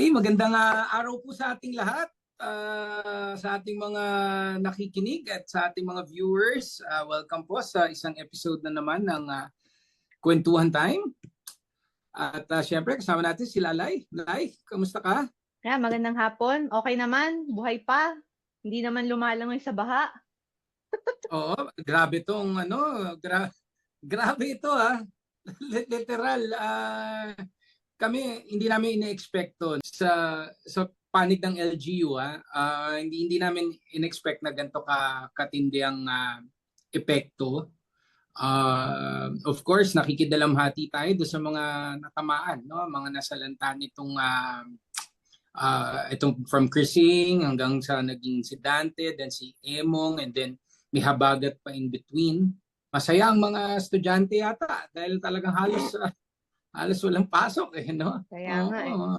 Magandang araw po sa ating lahat, sa ating mga nakikinig at sa ating mga viewers. Welcome po sa isang episode na naman ng Kwentuhan Time. At syempre kasama natin si Lalay. Lalay, kamusta ka? Magandang hapon. Okay naman, buhay pa. Hindi naman lumalangoy sa baha. Oo, grabe tong grabe ito Literal, kami hindi namin ine-expect to sa panig ng LGU hindi namin in-expect na ganito katindi ang epekto. Of course, nakikidalamhati tayo do sa mga natamaan, no, mga nasalanta nitong itong from Crising hanggang sa naging si Dante, then si Emong, and then may habagat pa in between. Masaya ang mga estudyante yata dahil talagang halos walang pasok no? Kaya nga Oo.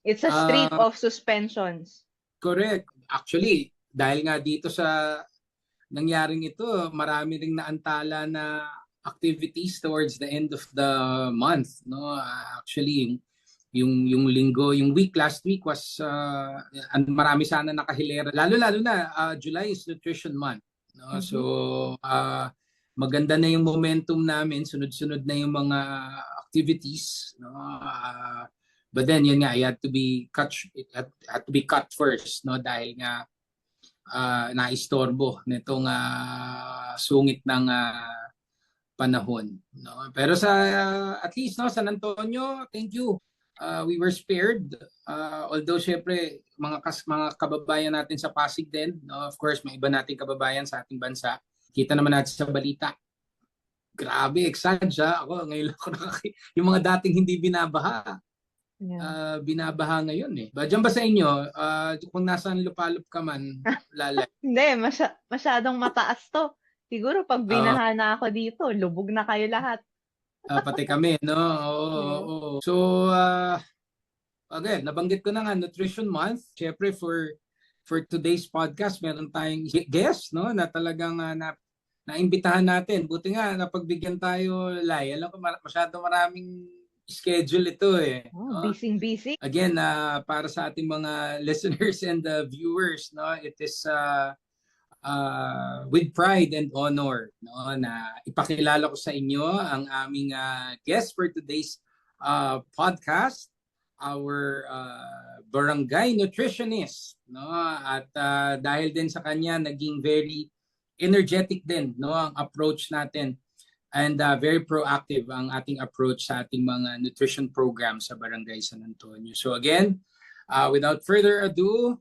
It's a street of suspensions. Correct. Actually, dahil nga dito sa nangyaring ito, marami ring naantala na activities towards the end of the month, no? Actually, yung linggo, yung last week was marami sana nakahilera. Lalo na July is Nutrition Month, no? Mm-hmm. So maganda na yung momentum namin, sunod-sunod na yung mga activities, no? But then yun nga, it had to be cut first, no, dahil nga naistorbo nitong sungit ng panahon, no. Pero sa at least, no, San Antonio, thank you. We were spared, although syempre mga kababayan natin sa Pasig din, no, of course may iba nating kababayan sa ating bansa. Kita naman natin sa balita. Grabe, excited siya. Ako ngayon ako yung mga dating hindi binabaha. Yeah. Binabaha ngayon eh. Diyan ba sa inyo, kung nasaan lupalop ka man, Lalay? Hindi, masyadong mataas to. Siguro pag binaha na ako dito, lubog na kayo lahat. Pati kami, no? Oo. So, again, nabanggit ko na nga, Nutrition Month. Siyempre, for today's podcast, meron tayong guest, no? Na talagang naimbitahan natin. Buti nga, napagbigyan tayo, Lai. Alam ko, masyado maraming schedule ito eh. Busy. Again, para sa ating mga listeners and viewers, no, it is with pride and honor, no, na ipakilala ko sa inyo ang aming guest for today's podcast, our barangay nutritionist, no, at dahil din sa kanya naging very energetic din, no, ang approach natin. And very proactive ang ating approach sa ating mga nutrition program sa Barangay San Antonio. So again, without further ado,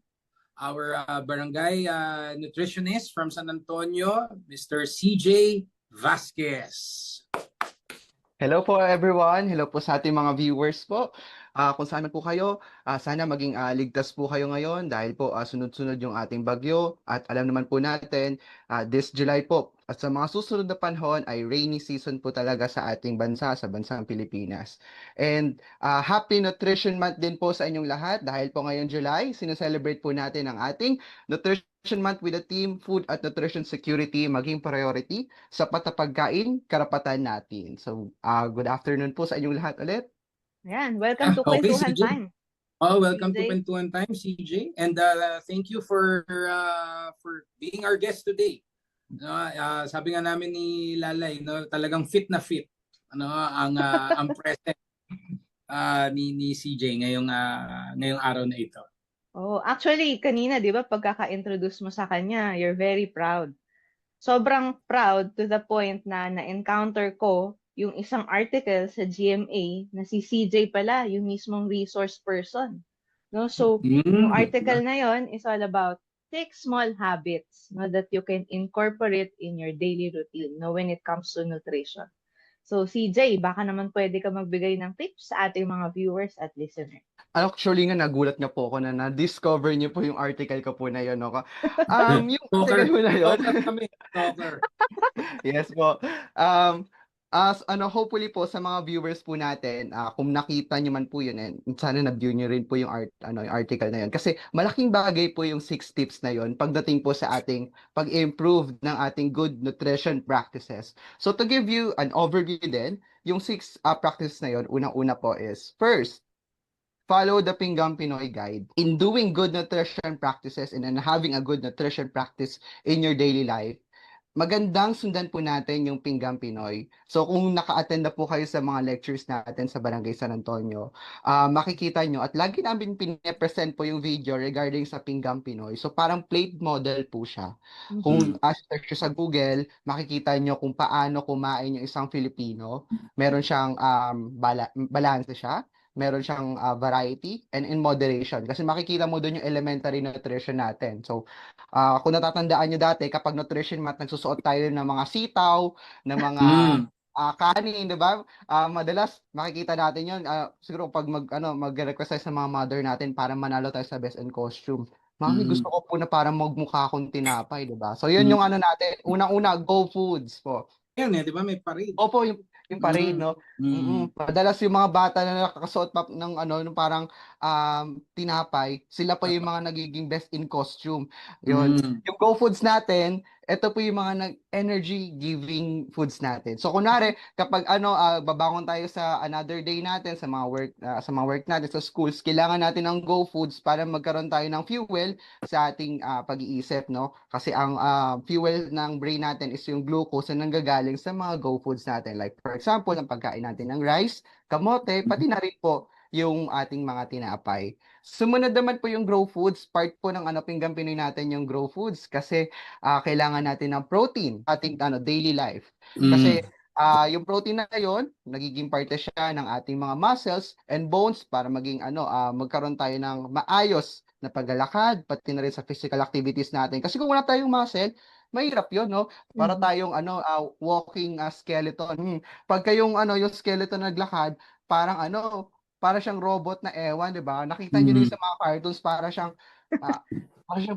our barangay nutritionist from San Antonio, Mr. CJ Vasquez. Hello po everyone. Hello po sa ating mga viewers po. Kung saan man po kayo, sana maging ligtas po kayo ngayon dahil po sunod-sunod yung ating bagyo at alam naman po natin this July po at sa mga susunod na panahon ay rainy season po talaga sa ating bansa, sa bansang Pilipinas. And Happy Nutrition Month din po sa inyong lahat dahil po ngayong July, sineselebrate po natin ang ating Nutrition Month with the team, food at nutrition security maging priority sa patapagkain, karapatan natin. So, good afternoon po sa inyong lahat ulit. Yan, welcome to Kwentuhan Time. Welcome to Kwentuhan Time, CJ. And thank you for being our guest today. Sabi nga namin ni Lalay, no, talagang fit na fit, ano, ang present ni CJ ngayong araw na ito. Actually, kanina, di ba, pagkaka-introduce mo sa kanya, you're very proud. Sobrang proud to the point na na-encounter ko yung isang article sa GMA na si CJ pala, yung mismong resource person. No? So, yung article na yon is all about 6 small habits, no, that you can incorporate in your daily routine, no, when it comes to nutrition. So, CJ, baka naman pwede ka magbigay ng tips sa ating mga viewers at listeners. Actually nga, nagulat nga po ako na na-discover niyo po yung article ko po na yun. No? Yung article po na yun. Yes po. Hopefully po sa mga viewers po natin, kung nakita niyo man po yun, sana na-view niyo rin po yung article na yun. Kasi malaking bagay po yung 6 tips na yun pagdating po sa ating pag-improve ng ating good nutrition practices. So to give you an overview din, yung 6 practices na yun, unang-una po is, first, follow the Pinggang Pinoy Guide. In doing good nutrition practices and having a good nutrition practice in your daily life, magandang sundan po natin yung Pinggang Pinoy. So kung naka-attend na po kayo sa mga lectures natin sa Barangay San Antonio, makikita nyo at lagi namin pine-present po yung video regarding sa Pinggang Pinoy. So parang plate model po siya. Kung search nyo sa Google, makikita nyo kung paano kumain yung isang Filipino. Meron siyang balance siya. Meron siyang variety and in moderation. Kasi makikita mo doon yung elementary nutrition natin. So, kung natatandaan nyo dati, kapag nutrition month, nagsusuot tayo ng mga sitaw, ng mga kanin, di ba? Madalas makikita natin yun. Siguro pag mag-request tayo sa mga mother natin para manalo tayo sa best in costume. Mami, gusto ko po na parang magmukha akong tinapay, di ba? So, yun yung ano natin. Unang-una, Go Foods po. Yan di ba? May parade. Opo, yung parade, no? Madalas yung mga bata na nakakasuot pa ng ng parang tinapay, sila pa yung mga nagiging best in costume. Yun. Yung Go Foods natin, ito po yung mga energy giving foods natin. So kunwari, kapag babangon tayo sa another day natin sa mga work natin sa schools, kailangan natin ng Go Foods para magkaroon tayo ng fuel sa ating pag-iisip, no? Kasi ang fuel ng brain natin is yung glucose na nanggagaling sa mga Go Foods natin. Like for example, ang pagkain natin ng rice, kamote, pati na rin po yung ating mga tinapay. Sumunod naman po yung Grow Foods, part po ng Pinggang Pinoy natin yung Grow Foods kasi kailangan natin ng protein ating daily life. Kasi yung protein na yun, nagiging parte siya ng ating mga muscles and bones para maging magkaroon tayo ng maayos na paglalakad, pati na rin sa physical activities natin. Kasi kung wala tayong muscle, mahirap yun, no? Para tayong walking skeleton. Pagka yung skeleton naglakad, parang para siyang robot na ewan, 'di ba? Nakita niyo din sa mga cartoons para siyang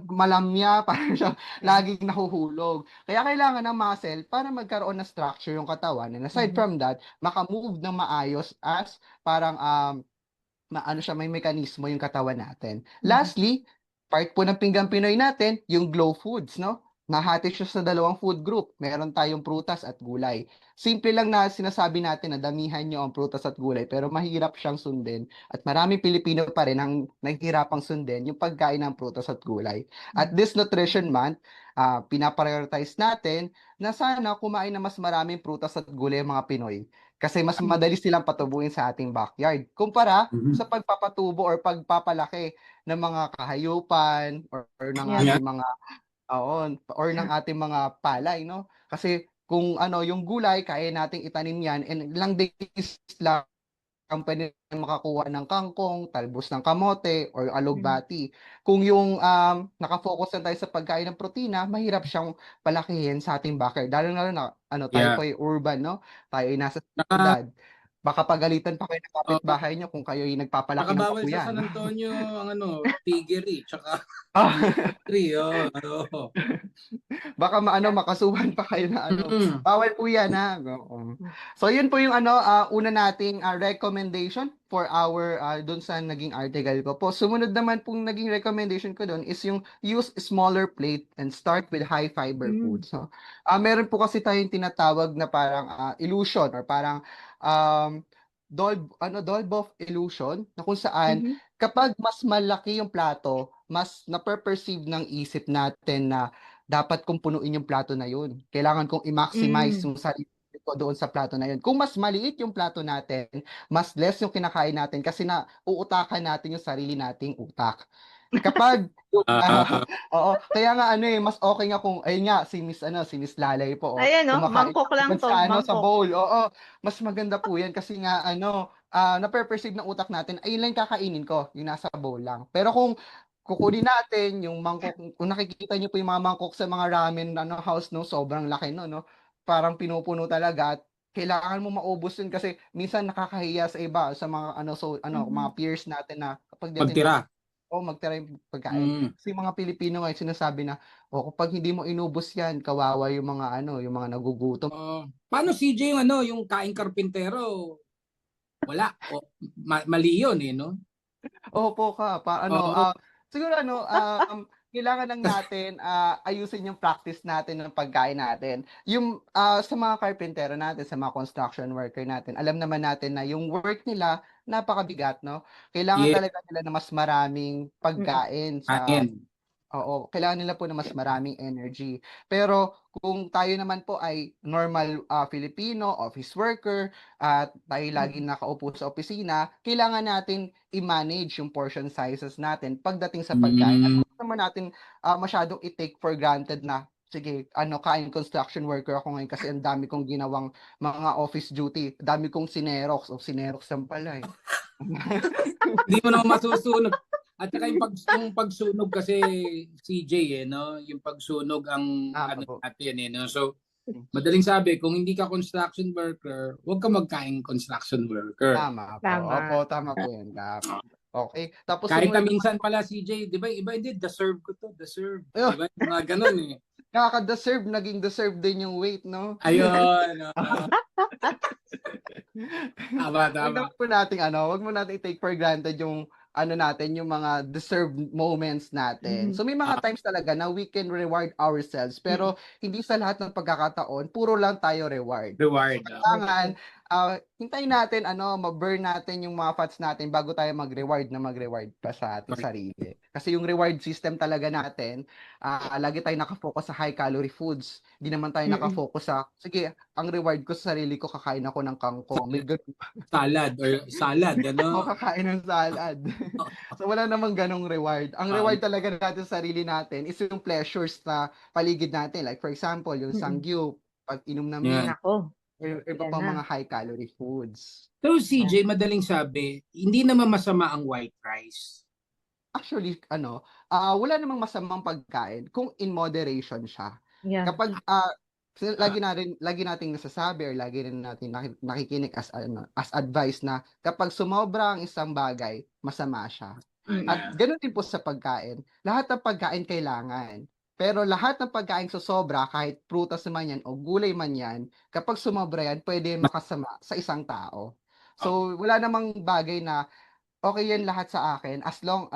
malamya, para siyang laging nahuhulog. Kaya kailangan ng muscle para magkaroon ng structure yung katawan. And aside from that, maka-move ng maayos as parang may mekanismo yung katawan natin. Lastly, part po ng Pinggang Pinoy natin, yung Glow Foods, no? Nahati siya sa dalawang food group. Meron tayong prutas at gulay. Simple lang na sinasabi natin na damihan nyo ang prutas at gulay, pero mahirap siyang sundin. At maraming Pilipino pa rin ang naghihirapang sundin yung pagkain ng prutas at gulay. At this Nutrition Month, pinaprioritize natin na sana kumain na mas maraming prutas at gulay ang mga Pinoy. Kasi mas madali silang patubuin sa ating backyard. Kumpara sa pagpapatubo or pagpapalaki ng mga kahayupan or ng ating mga or ng ating mga palay, no? Kasi kung yung gulay, kaya nating itanim yan and ilang days lang ang pwede makakuha ng kangkong, talbos ng kamote, or alugbati. Kung yung nakafocus na tayo sa pagkain ng protina, mahirap siyang palakihin sa ating backyard. Lalo na tayo po ay urban, no? Tayo ay nasa ciudad. Baka pagalitan pa kayo ng kapitbahay nyo kung kayo ay nagpapalaki ng Nakabawal pakuyan. sa San Antonio ang piggery, tsaka Baka makasuhan pa kayo na bawal po yan ha. So yun po yung una nating recommendation for our dun sa naging article ko po. Sumunod naman pong naging recommendation ko dun is yung use smaller plate and start with high fiber foods. So, meron po kasi tayong tinatawag na parang illusion or parang Dolboff illusion na kung saan kapag mas malaki yung plato, mas na-perceive ng isip natin na dapat kong punuin yung plato na yun. Kailangan kong i-maximize yung sarili ko doon sa plato na yun. Kung mas maliit yung plato natin, mas less yung kinakain natin kasi na uutakan natin yung sarili nating utak. Kapag kaya nga mas okay nga kung ayun nga si Miss Lalay po Ayan mangkok lang to, sa bowl. Mas maganda po 'yan kasi nga na-perceive ng utak natin ayun lang kakainin ko, yung nasa bowl lang. Pero kung kukunin natin yung mangkok, kung nakikita niyo po yung mga mangkok sa mga ramen house, no, sobrang laki no. Parang pinupuno talaga at kailangan mo maubos yun kasi minsan nakakahiya sa iba sa mga mga peers natin na kapag magtira. Magtira yung pagkain. Kasi mga Pilipino ngayon sinasabi na, kapag hindi mo inubos yan, kawawa yung mga yung mga nagugutom. Paano CJ yung kaing karpintero? Wala. Mali yun no? Opo ka. Siguro kailangan lang natin ayusin yung practice natin ng pagkain natin. Yung sa mga karpintero natin, sa mga construction worker natin, alam naman natin na yung work nila napakabigat, no? Kailangan Yeah, talaga nila na mas maraming pagkain sa kain. Oo, kailangan nila po na mas maraming energy. Pero kung tayo naman po ay normal Filipino, office worker, at tayo laging nakaupo sa opisina, kailangan natin i-manage yung portion sizes natin pagdating sa pagkain. At Mm, huwag naman natin masyadong i-take for granted na, sige, kain construction worker ako ngayon kasi ang dami kong ginawang mga office duty. Dami kong sinerox. O, sinerox lang pala eh. hindi mo naman masusunog. At saka yung pagsunog kasi CJ no, yung pagsunog ang Tama ano po. natin no. So madaling sabi, kung hindi ka construction worker, huwag ka magkaing construction worker. Tama po. Opo, Tama. tama po yan, Kap. Okay. Tapos Kahit na sumunod minsan pala CJ, 'di ba? Iba hindi deserve ko to, deserve. 'Di naman, ba? Mga ganun eh. nakaka-deserve, naging deserve din yung weight, no? Ayun. Tama, Wag tama. naman po nating wag mo nating i-take for granted yung natin, yung mga deserved moments natin. Mhm. So may mga times talaga na we can reward ourselves, pero hindi sa lahat ng pagkakataon puro lang tayo reward. Reward. Kailangan hintayin natin ma-burn natin yung mga fats natin bago tayo mag-reward pa sa ating sarili. Kasi yung reward system talaga natin, lagi tayo nakafocus sa high calorie foods. Hindi naman tayo nakafocus sa, sige, ang reward ko sa sarili ko, kakain ako ng kangkong. May Salad or salad, ano? kakain ng salad. So wala namang ganong reward. Ang reward talaga natin sa sarili natin is yung pleasures na paligid natin. Like for example, yung sangyup, pag-inom ng milk, Yan. Nako, iba yan pang na. mga high calorie foods. So CJ, madaling sabi, hindi naman masama ang white rice. Actually, wala namang masamang pagkain kung in moderation siya. Yeah. Kapag lagi nating nasasabi or lagi rin natin nakikinig as advice na kapag sumobra ang isang bagay, masama siya. At ganoon din po sa pagkain. Lahat ng pagkain kailangan. Pero lahat ng pagkain sobra, kahit prutas man yan o gulay man yan, kapag sumobra yan, pwede makasama sa isang tao. So, wala namang bagay na okay yan lahat sa akin as long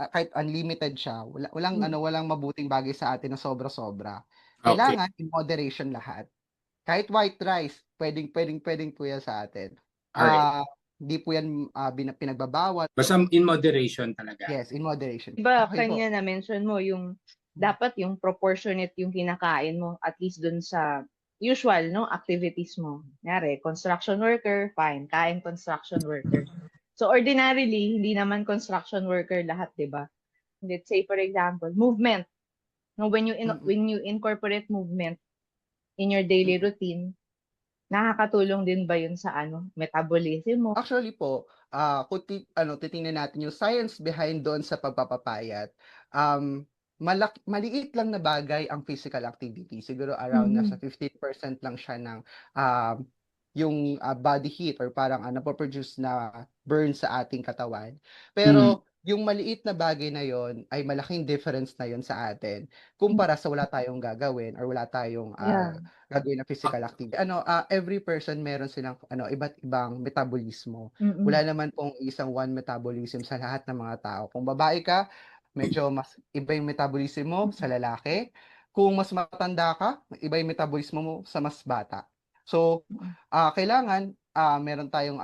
kahit unlimited siya, walang mabuting bagay sa atin na sobra-sobra. Okay. Kailangan in moderation lahat. Kahit white rice, pwedeng po yan sa atin. Alright. Hindi po yan pinagbabawal. Basta in moderation talaga. Yes, in moderation. Diba, Okay po. kanina na-mention mo yung dapat yung proportionate yung kinakain mo at least dun sa usual activities mo. Kunyari, construction worker, fine, kain construction worker. So ordinarily, hindi naman construction worker lahat, 'di ba? Let's say for example, movement. No, when you incorporate movement in your daily routine, nakakatulong din ba 'yun sa metabolism mo? Actually po, kung titingnan natin yung science behind doon sa pagpapapayat, maliit lang na bagay ang physical activity. Siguro around nasa 15% lang siya ng yung body heat or parang napoproduce na burn sa ating katawan. Pero yung maliit na bagay na yon ay malaking difference na yon sa atin kumpara sa wala tayong gagawin or wala tayong gagawin na physical activity. Every person meron silang iba't ibang metabolismo. Wala naman pong isang one metabolism sa lahat ng mga tao. Kung babae ka, medyo mas iba yung metabolism mo sa lalaki. Kung mas matanda ka, iba yung metabolismo mo sa mas bata. So, kailangan meron tayong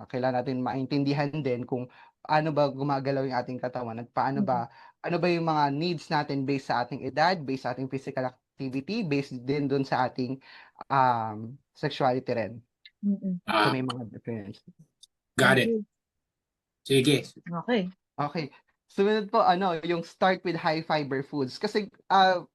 kailangan natin maintindihan din kung ano ba gumagalaw yung ating katawan at ano ba yung mga needs natin based sa ating edad, based sa ating physical activity, based din dun sa ating sexuality rin. So, may mga difference. Got it. Sige. Okay. Sumunod po, yung start with high fiber foods. Kasi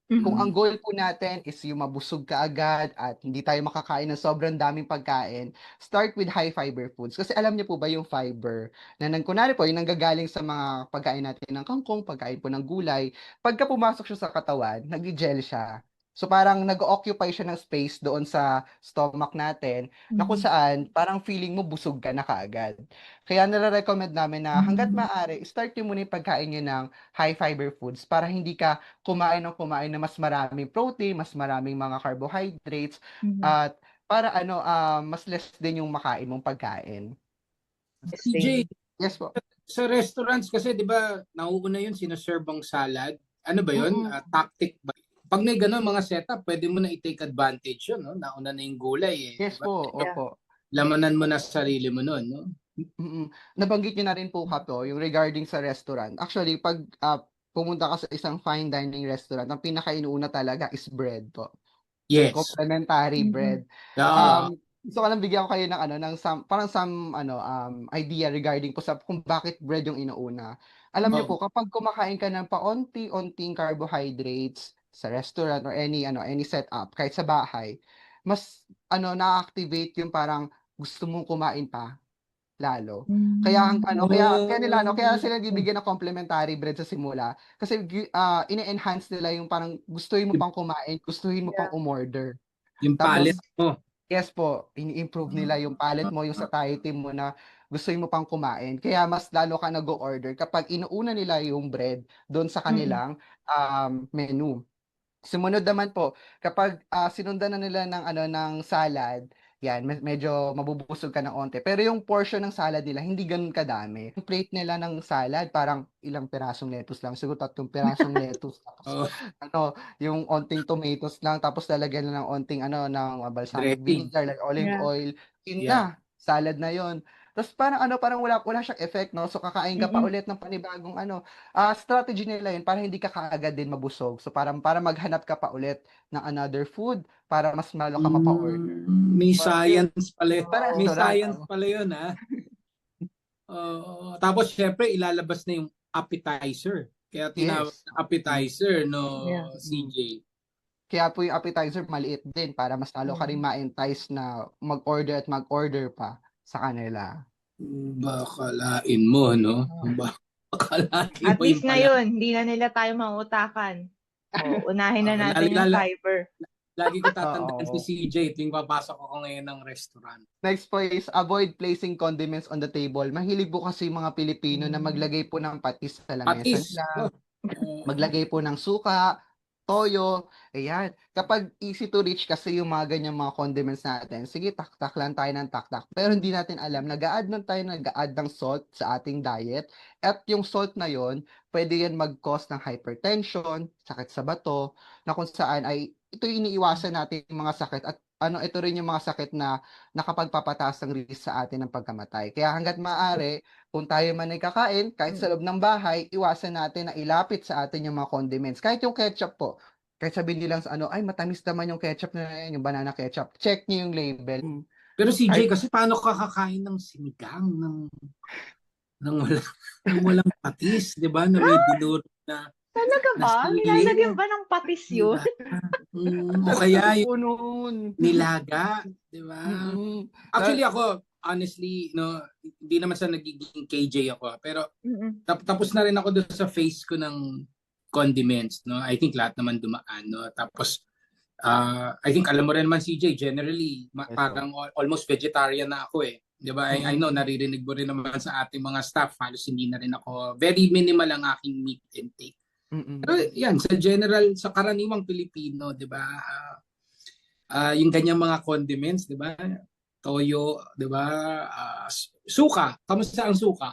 kung ang goal po natin is yung mabusog ka agad at hindi tayo makakain ng sobrang daming pagkain, start with high fiber foods. Kasi alam niyo po ba yung fiber, kunwari po, yung nanggagaling sa mga pagkain natin ng kangkong, pagkain po ng gulay, pagka pumasok siya sa katawan, nag-gel siya. So parang nag-occupy siya ng space doon sa stomach natin na kung saan parang feeling mo busog ka na kaagad. Kaya nare-recommend namin na hangga't maaari, start nyo muna yung pagkain nyo ng high fiber foods para hindi ka kumain na mas maraming protein, mas maraming mga carbohydrates, at para mas less din yung makain mong pagkain. CJ, Yes po. sa restaurants kasi 'di ba, nauuna yun sinaserve ang salad. Ano ba yun? Tactic ba? Pag may ganun mga setup, pwede mo na i-take advantage yun, no? Nauna na yung gulay eh. Yes Diba? po, opo. Lamanan mo na sa sarili mo nun, no? Nabanggit niyo na rin po Kap, yung regarding sa restaurant. Actually, 'pag, pumunta ka sa isang fine dining restaurant, ang pinaka-inuuna talaga is bread po. Yung Yes. complimentary Mm-mm. bread. Ah, Gusto ko lang bigyan ko kayo ng ano, ng some idea regarding po sa kung bakit bread yung inuuna. Alam niyo oh, po kapag kumakain ka ng paonti-onting carbohydrates sa restaurant or any setup kahit sa bahay, mas na-activate yung parang gusto mong kumain pa. Lalo. Kaya ang ano, kaya oh, sila bibigyan ng complimentary bread sa simula kasi ine-enhance nila yung parang gustuhin mo yung, pang kumain, gustuhin mo pang Yeah. umorder. yung palette Tapos mo. yes po, ini-improve nila yung palate mo, yung satiety mo na gustuhin mo pang kumain. Kaya mas lalo ka nag-o-order kapag inuuna nila yung bread do'n sa Mm-mm. kanilang, menu. Sumunod naman po, kapag, sinundan na nila ng ng salad, 'yan medyo mabubusog ka ng onti. Pero yung portion ng salad nila hindi gano'n kadami. Yung plate nila ng salad parang ilang pirasong lettuce lang, siguro 3 pirasong lettuce tapos Oh, yung onting tomatoes lang tapos lalagyan lang ng onting ng balsamic dressing. vinegar, like olive Yeah. oil, yun Yeah. na, salad na yun. Tapos parang wala wala siyang effect 'no, so kakain ka pa Mm-mm. ulit ng panibagong strategy nila yun para hindi ka kaagad din mabusog. So parang para maghanap ka pa ulit ng another food para mas lalo ka mapa-order. May But yun, science pala. sa May restaurant, science pala yun, ha? Oo. Tapos syempre ilalabas na yung appetizer. Kaya tinawag yes. na appetizer, no, Yeah. Mm. CJ? Kaya po yung appetizer maliit din para mas lalo ka Yeah. ring ma-entice na mag-order at mag-order pa sa kanila. Bakalain mo, no? Bakalain At mo least yung pala. ngayon, hindi na nila tayo mangutakan. O, unahin na natin yung Lalo, fiber. lagi ko tatandaan si Oo. CJ tuwing papasok ako ngayon ng restaurant. Next po is avoid placing condiments on the table. Mahilig po kasi yung mga Pilipino na Mm. maglagay po ng patis sa lamesa Patis. nila. Oh, Maglagay po ng suka, toyo, ayan. Kapag easy to reach kasi yung mga ganyang mga condiments natin, sige taktak lang tayo ng taktak. Pero hindi natin alam, nag-a-add ng salt sa ating diet. At yung salt na yon, pwede yan mag-cause ng hypertension, sakit sa bato, na kung saan ay ito yung iniiwasan natin yung mga sakit at ito rin yung mga sakit na nakapagpapataas ng risk sa atin ng pagkamatay. Kaya hangga't maaari, kung tayo man ay kakain, kahit sa loob ng bahay, iwasan natin na ilapit sa atin yung mga condiments. Kahit yung ketchup po. Kahit sabihin nilang sa ay matamis naman yung ketchup na yan, yung banana ketchup. Check niyo yung label. Pero CJ, Kahit kasi paano ka kakain ng sinigang ng walang, ng walang patis, di ba? Na may dinuro Talaga na ba? sili, Nilalagyan ba ng patis di yun? ba? O sarap kasi kaya po yung nun. nilaga, di ba? Mm. Actually ako, honestly, no, hindi naman sa nagiging KJ ako, pero Mm-mm. tapos na rin ako doon sa phase ko ng condiments, no. I think lahat naman dumaan, no. Tapos I think alam mo rin naman CJ, generally Yes po. parang almost vegetarian na ako eh. 'Di ba? I know Mm. naririnig mo rin naman sa ating mga staff, halos hindi na rin ako, very minimal ang aking meat intake. Pero Mm. yan, sa general, sa karaniwang Pilipino, 'di ba? Yung ganyang mga condiments, 'di ba? Toyo, 'di ba? Suka, kamusta ang suka?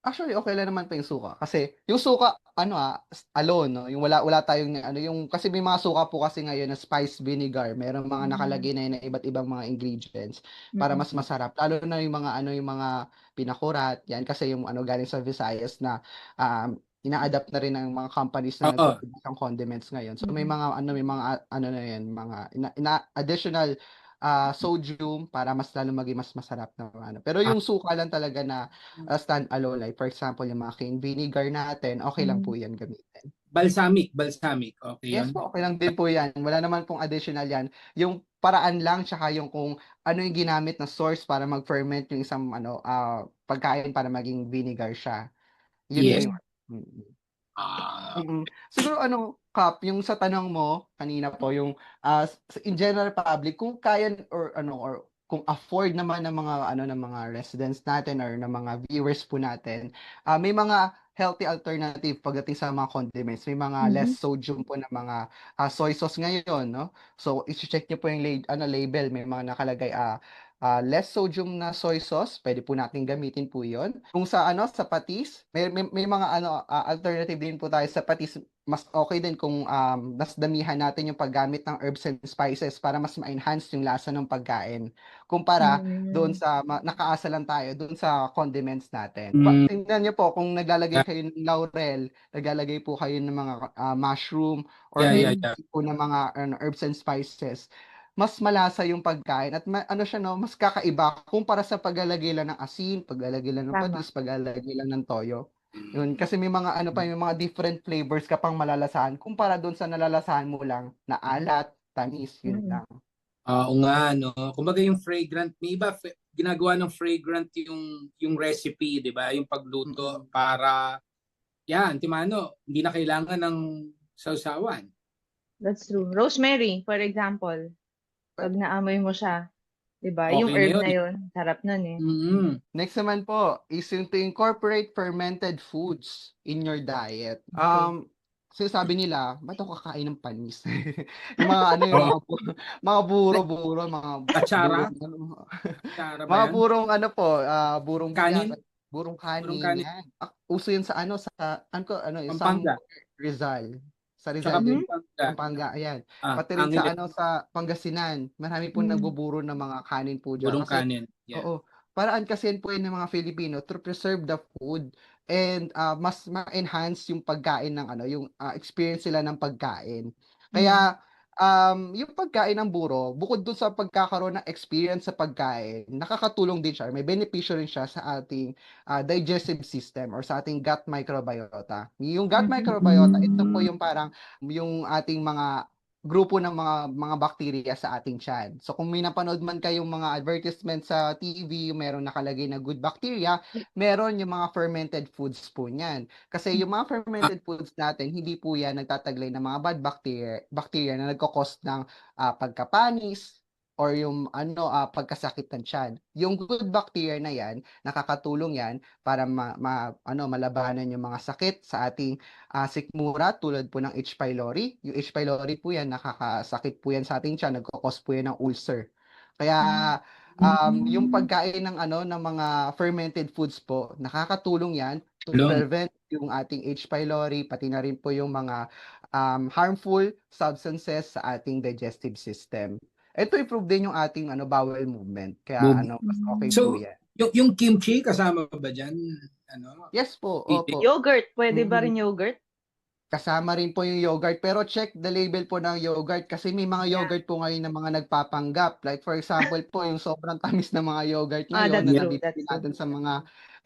Actually, okay lang naman po yung suka. Kasi yung suka, alone, no? Yung wala tayong, yung, kasi may mga suka po kasi ngayon na spice vinegar. Merong mga Mm. nakalagay na iba't ibang mga ingredients para Mm-mm. mas masarap. Lalo na yung mga pinakurat, yan. Kasi yung galing sa Visayas na ina-adapt na rin ng mga companies na Oo. nagpo-produce ng condiments ngayon. So may Mm-mm. mga na yan, mga additional sodium para mas lalo maging mas masarap na Pero Ah, yung suka lang talaga na stand alone, like for example, yung mga cane vinegar natin, okay lang po Mm. yan gamitin. balsamic, okay Yes 'yun. po, okay lang din po yan. Wala naman pong additional yan. Yung paraan lang, tsaka yung kung ano yung ginamit na source para mag-ferment yung isang pagkain para maging vinegar siya. Yun po Yes. yung Mm. mm. Ah, Siguro Kap, yung sa tanong mo kanina po, yung in general public, kung kaya or kung afford naman ng mga ng mga residents natin or ng mga viewers po natin, may mga healthy alternative pagdating sa mga condiments. May mga less Mhm. sodium po na mga soy sauce ngayon, no? So, i-check niyo po yung label, may mga nakalagay less sodium na soy sauce, pwede po natin gamitin po 'yon. Kung sa sa patis, may mga alternative din po tayo sa patis. Mas okay din kung mas damihan natin yung paggamit ng herbs and spices para mas ma-enhance yung lasa ng pagkain. Kumpara doon Mm. sa nakaasa lang tayo doon sa condiments natin. Mm, Tingnan niyo po kung naglalagay yeah, kayo ng laurel, naglalagay po kayo ng mga mushroom or yeah, yeah, any yeah. po ng mga herbs and spices, mas malasa yung pagkain at ano siya no, mas kakaiba kumpara sa paglalagay lang ng asin, paglalagay lang ng Tama. patis, paglalagay lang ng toyo. Yun, Mm. kasi may mga may mga different flavors ka pang malalasahan kumpara doon sa nalalasahan mo lang na alat, tamis, yun Mm. lang. Oo nga, no? Kumbaga yung fragrant, may iba ginagawa ng fragrant yung recipe, di ba? Yung pagluto Mm-mm. para, yan, timano, hindi na kailangan ng sausawan. That's true. Rosemary, for example, pag naamoy mo siya, 'di ba? Yung Okay na herb yun. na 'yon, sarap nun eh. Mm-hmm. Next naman po is yung to incorporate fermented foods in your diet. Okay. Sinasabi nila, ba't ako kakain ng panis? Yung mga yung Oo. mga buro-buro, mga Atsara? burong Atsara ba mga yan? burong po, burong bigas Kanin? at burong Purong kanin kanin? yan. Uso yun sa Pampanga? isang Rizal. Sa Tsaka Rizal din, Mhm. Pampanga? Pampanga, ayan. Ah, Pati rin ang sa hindi. sa Pangasinan, marami po Mm. nagbuburo ng mga kanin po diyan Purong kasi kanin. Yeah. oo, paraan kasi yan po yun ng mga Filipino to preserve the food and mas ma-enhance yung pagkain ng yung experience sila ng pagkain. Mm. Kaya yung pagkain ng buro, bukod dun sa pagkakaroon ng experience sa pagkain, nakakatulong din siya, may benepisyo rin siya sa ating digestive system or sa ating gut microbiota. Yung gut Mhm. microbiota, ito po yung parang yung ating mga grupo ng mga bakterya sa ating tiyan. So kung may napanood man kayong mga advertisement sa TV, meron nakalagay na good bacteria, meron yung mga fermented foods po niyan. Kasi yung mga Ah, fermented foods natin, hindi po yan nagtataglay ng mga bad bacteria na nagko-cause ng pagkapanis or yung pagkasakit ng tiyan. Yung good bacteria na yan, nakakatulong yan para malabanan yung mga sakit sa ating sikmura tulad po ng H. pylori. Yung H. pylori po yan, nakakasakit po yan sa ating tiyan, nagko-cause po yan ng ulcer. Kaya Mm. yung pagkain ng ng mga fermented foods po, nakakatulong yan to tulong. prevent yung ating H. pylori, pati na rin po yung mga harmful substances sa ating digestive system. Ito improve din yung ating bowel movement. Kaya Movie. mas okay Mm. po So, yan. yung kimchi, kasama ba dyan? Ano? Yes po, Eating. opo. Yogurt, pwede ba Mm. rin yogurt? Kasama rin po yung yogurt, pero check the label po ng yogurt kasi may mga Yeah. yogurt po ngayon na mga nagpapanggap. Like for example po, yung sobrang tamis na mga yogurt ngayon That's na Yeah. true. nabibili That's true. natin sa mga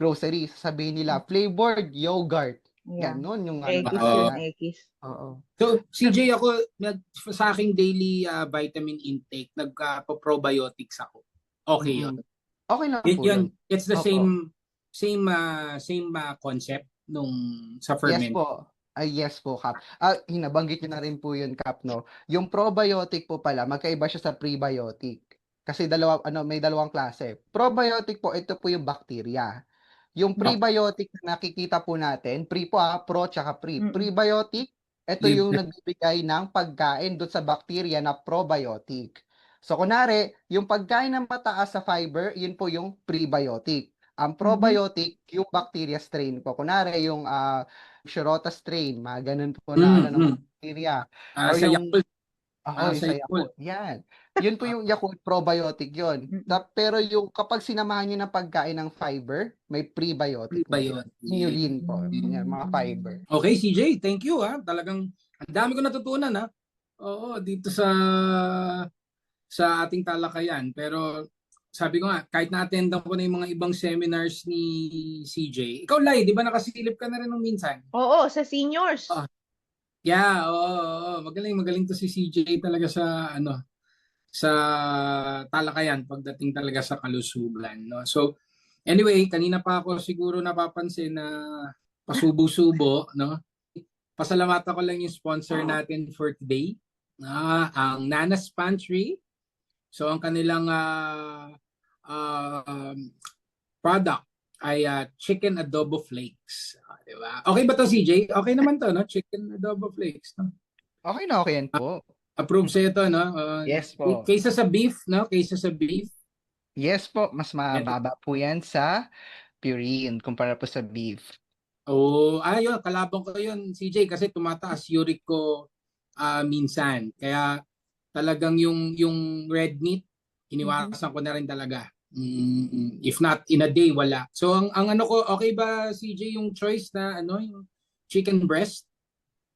grocery, sasabihin nila, flavored yogurt. Yeah. Ganon yung Ekis nakalagay yun, Oo. na. ekis. Oo. So, CJ, ako, sa aking daily vitamin intake, nagka-probiotics ako. Okay yun. Mm-mm. Okay lang po yun. It's the Opo. same concept nung sa Yes ferment. po. Yes po, Kap. Hinabanggit niyo na rin po yun, Kap, no? Yung probiotic po pala, magkaiba siya sa prebiotic. Kasi may dalawang klase. Probiotic po, ito po yung bacteria. Yung Okay. prebiotic na nakikita po natin, pro tsaka pre. Mm. Prebiotic, ito yung nagbibigay ng pagkain doon sa bacteria na probiotic. So, kunwari, yung pagkain ng mataas sa fiber, yun po yung prebiotic. Ang probiotic, yung bacteria strain po. Kunwari, yung Shirota strain, mga ganun po na ng bacteria. Or Sa yung Yakult. yung Sa sa Yakult. Yakult. Yan. Yun po yung Yakult probiotic yun. Mm. Pero yung kapag sinamahan nyo ng pagkain ng fiber, may prebiotic na yun. Prebiotic. Inulin po. Yan, mga fiber. Okay, CJ, thank you ha. Talagang ang dami ko natutunan ha. Oo, dito sa ating talakayan. Pero sabi ko nga, kahit na-attendan ko na yung mga ibang seminars ni CJ. Ikaw, Lai, di ba nakasilip ka na rin nung minsan? Oo, sa seniors. Yeah, oo. Magaling to si CJ talaga sa talakayan pagdating talaga sa kalusugan, no? So, anyway, kanina pa ako siguro napapansin na pasubo-subo, no? Pasalamatan ko lang yung sponsor natin for today, ang Nana's Pantry. So, ang kanilang product ay chicken adobo flakes. Diba? Okay ba to, CJ? Okay naman to, no? Chicken adobo flakes, no? Okay na okay yan po. Approve sa ito, no? Yes po. Kaysa sa beef, no? Kaysa sa beef. Yes po, mas Yan. mababa po yan sa purine kumpara po sa beef. Oh, ayun, kalaban ko yun, CJ, kasi tumataas uric ko minsan. Kaya talagang yung red meat, Mhm. iniwasan ko na rin talaga. If not in a day, wala. So ang ano ko, okay ba CJ yung choice na ano, yung chicken breast?